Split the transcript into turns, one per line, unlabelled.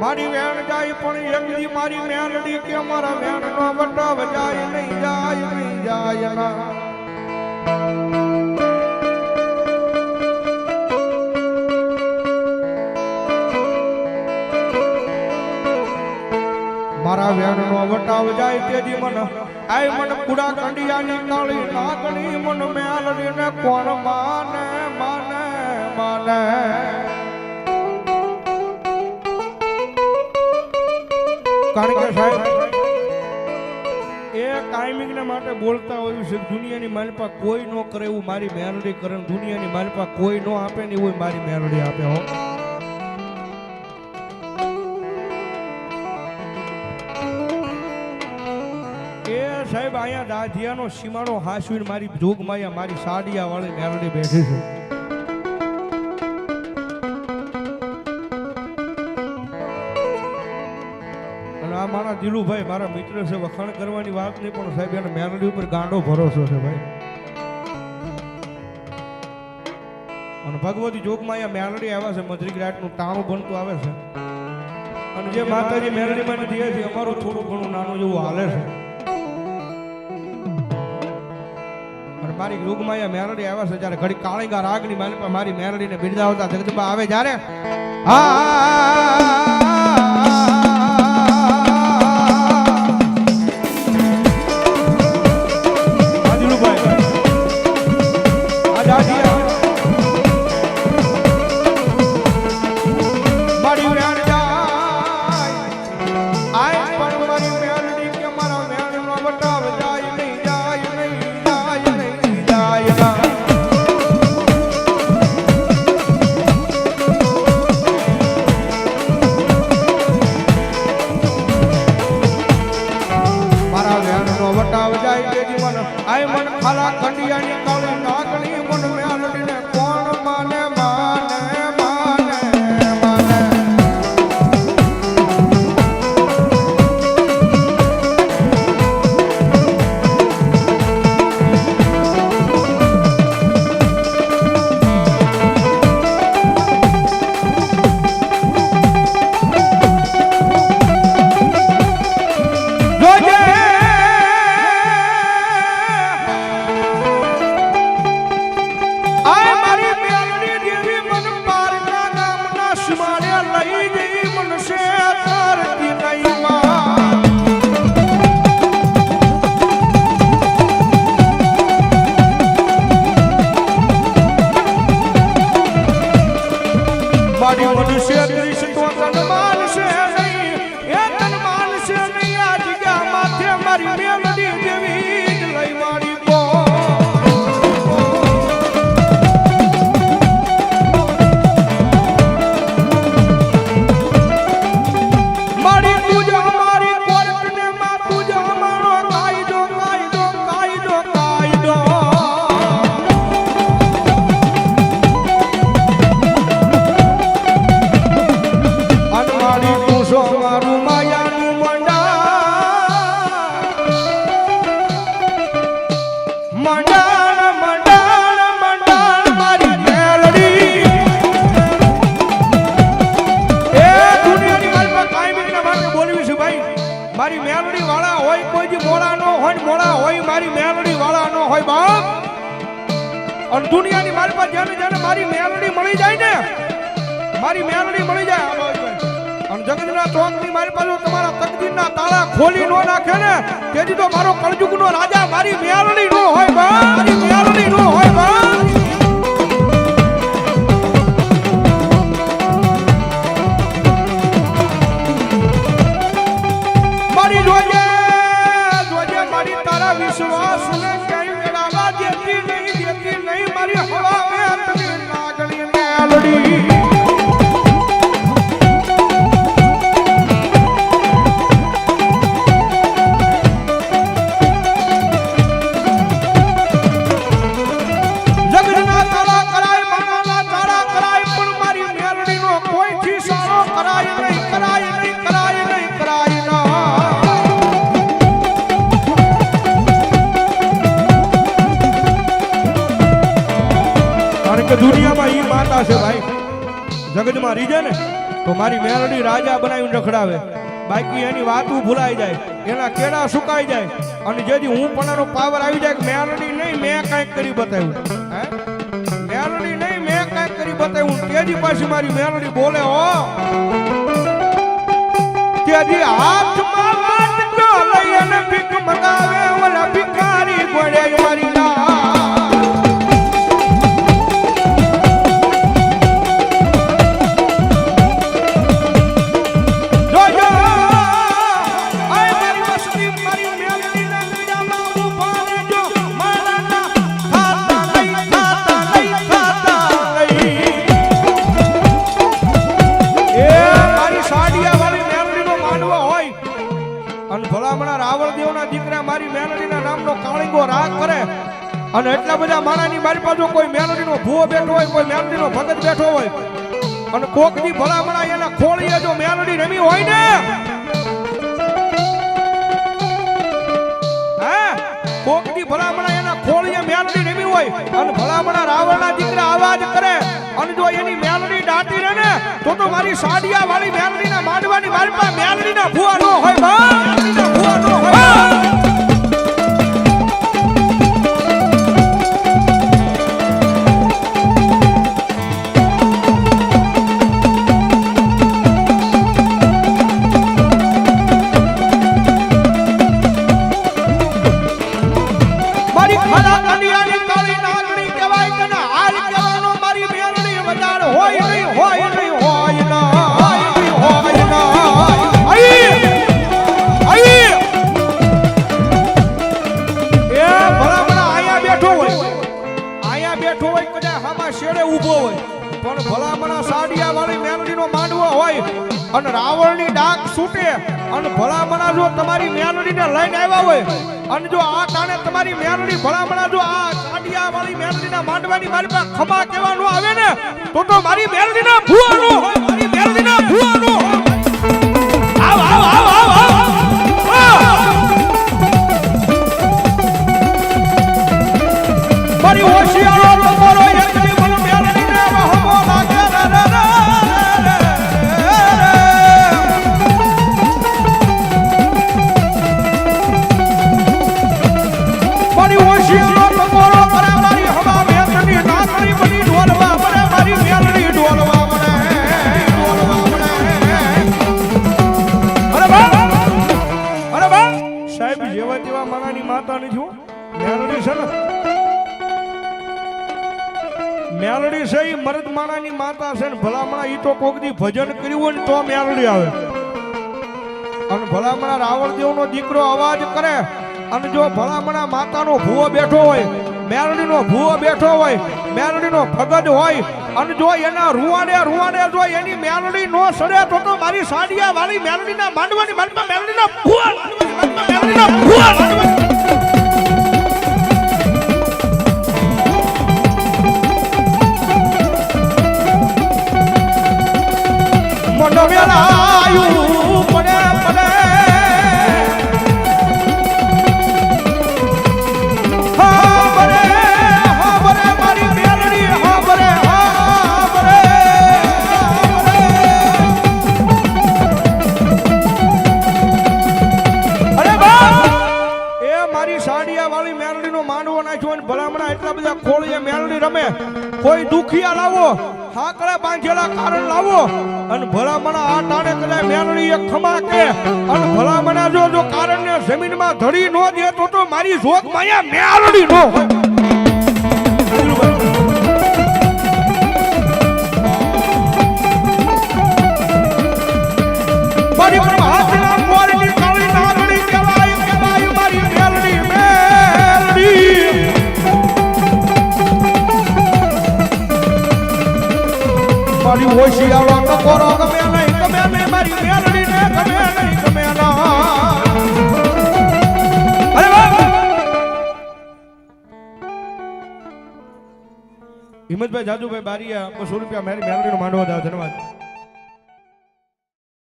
મારી વેણ જાય પણ એકલી મારી મેલડી કે મારા વેણ નો વટાવ જાય નહીં જાય ના મારા વેણ નો વટાવ જાય તેજી મન આય મન કુડા કંડિયાની કાળી નાગણી મન મેલડી ને કોણ માને માને માને કારણ કે સાહેબ એ કાયમિક ને માટે બોલતા હોય છે દુનિયાની માલપા કોઈ નો કરે એવું મારી મેલડી કરે દુનિયાની માલપા કોઈ નો આપે ને એવું મારી મેલડી આપે હો સાહેબ અહીંયા દાધિયાનો સીમાડો હાસવીને મારી જોગમાયા મારી સાડિયા વાળી મેલડી બેઠી છે અને આ મારા દિલુભાઈ મારા મિત્ર છે વખાણ કરવાની વાત નહીં પણ સાહેબ એને મેલડી ઉપર ગાંડો ભરોસો છે ભાઈ અને ભગવતી જોગમાયા મેલડી આવ્યા છે મધરી ગ્રાટનું ટાણું બનતું આવે છે અને જે માતાજી મેલડી માં દે છે અમારું થોડું ઘણું નાનું જેવું હાલે છે મારી યુગમાં મેલડી આવ્યા છે જ્યારે ઘડી કાળીગા રાગની મારી મેલડીને બિરદાવતા જગદંબા આવે જ્યારે આય મન ખાલા ખંડિયાની કાળી નાગણી મન મેલડીને કોણ માને માને માને માને મારી મેલડી વાળા હોય કોઈ જી મોળા નો હોય મોળા હોય મારી મેલડી વાળા નો હોય બાપ અને દુનિયાની મારી પાસે જેને મારી મેલડી મળી જાય ને મારી મેલડી મળી જાય અને જગતના ચોકની મારી પાસે તમારા તકદીરના તાળા ખોલી નો નાખે ને તેથી તો મારો કળજુગનો રાજા મારી મેલડી નો હોય બાપ મારી મેલડી નો હોય બાપ વિશ્વાસ ને કઈ વેળાવા દેતી નહીં મારી હવા મેલડી નાગણી મેલડી જગતના તાળા કરાય મનાના તાળા કરાય પણ મારી મેલડી નો કોઈ થી સારો કરાય નહીં કરાય નહીં કરાય નહીં કરાય ના દુનિયામાં ઈ માતા છે ભાઈ જગતમાં રીજે ને તો મારી મેલડી રાજા બનાવીને રખડાવે, બાકી એની વાતું ભૂલાઈ જાય, એના કેડા સુકાઈ જાય, અને જેથી હું પણાનો પાવર આવી જાય કે મેલડી નહીં મેં કાંઈક કરી બતાવ્યું, હે મેલડી નહીં મેં કાંઈક કરી બતાવ્યું, તેજી પાછી મારી મેલડી બોલે હો, તેજી હાથમાં વાટકો લઈ અને ભીખ મગાવે, ઓલા ભિખારી ગોળે મારી ના અને એટલા બધા માણાની મારી પાછો કોઈ મેલડીનો ભૂવો બેઠો હોય, કોઈ મેલડીનો ભગત બેઠો હોય, અને કોકની ભલામણા એના ખોળીએ જો મેલડી રમી હોય ને, હે કોકની ભલામણા એના ખોળીએ મેલડી રમી હોય, અને ભલામણા રાવણના દીકરા અવાજ કરે, અને જો એની મેલડી દાટી રહે ને તો મારી સાડિયા વાળી મેલડીના માંડવાની મારી પાસે મેલડીના ભૂવા નો હોય, મેલડીના ભૂવા નો હોય. અને રાવણની ડાક છૂટે, અને ભલામણા જો તમારી મેલડીને લઈને આવ્યા હોય, અને જો આ તાણે તમારી મેલડી ભલામણા જો આ સાડિયા વાળી મેલડીના માંડવાની મારી પાસે ખમા કહેવાનું આવે ને તો મારી મેલડીના ભૂવાનો હોય, મારી મેલડીના ભૂવાનો હોય. આવ આવ આવ આવ આવ મારી હોશિયારો તમારો એકલી મને મેલડીને રહો લાગે મેલડી છે ઈ મરદ માણાની માતા છે ને ભલામણા ઈ તો કોક દી ભજન કર્યું હોય ને તો મેલડી આવે, અને ભલામણા રાવણદેવનો દીકરો અવાજ કરે, અને જો ભલામણા માતાનો ભૂવો બેઠો હોય, મેલડીનો ભૂવો બેઠો હોય, મેલડીનો ભગત હોય, અને જો એના રૂવાડે જો એની મેલડી નો સડે તો મારી સાડિયા વાળી મેલડીના માંડવાની મારી મેલડીના ભૂવા મેલડીના ભૂવા વેલાયું પડે પડે હા બરે મારી મેલડી હા બરે અરે બા એ મારી સાડિયા વાળી મેલડીનો માંડવો નાખ્યો, અને ભલામણા એટલા બધા ખોળીએ મેલડી રમે, કોઈ દુખિયા લાવો, હાકડે બાંધેલા કારણ લાવો, અને ભલામણા આ ટાણે કદાચ મેલડી એક ખમા કે, અને ભલામણા જો કારણને જમીનમાં ધડી નો દે તો મારી જોગ માયા મેલડી નો હોય. મારી હાથના મોરની કાળી નાગણી કહેવાય મારી મેલડી મારી હોશિયારો ટકોરો ગમે નહીં મારી મેલડી ને ગમે ના. અરે હિંમતભાઈ જાદુભાઈ બારીયા 200 રૂપિયા મારી મેલડીનો માંડવો દાવ. ધન્યવાદ.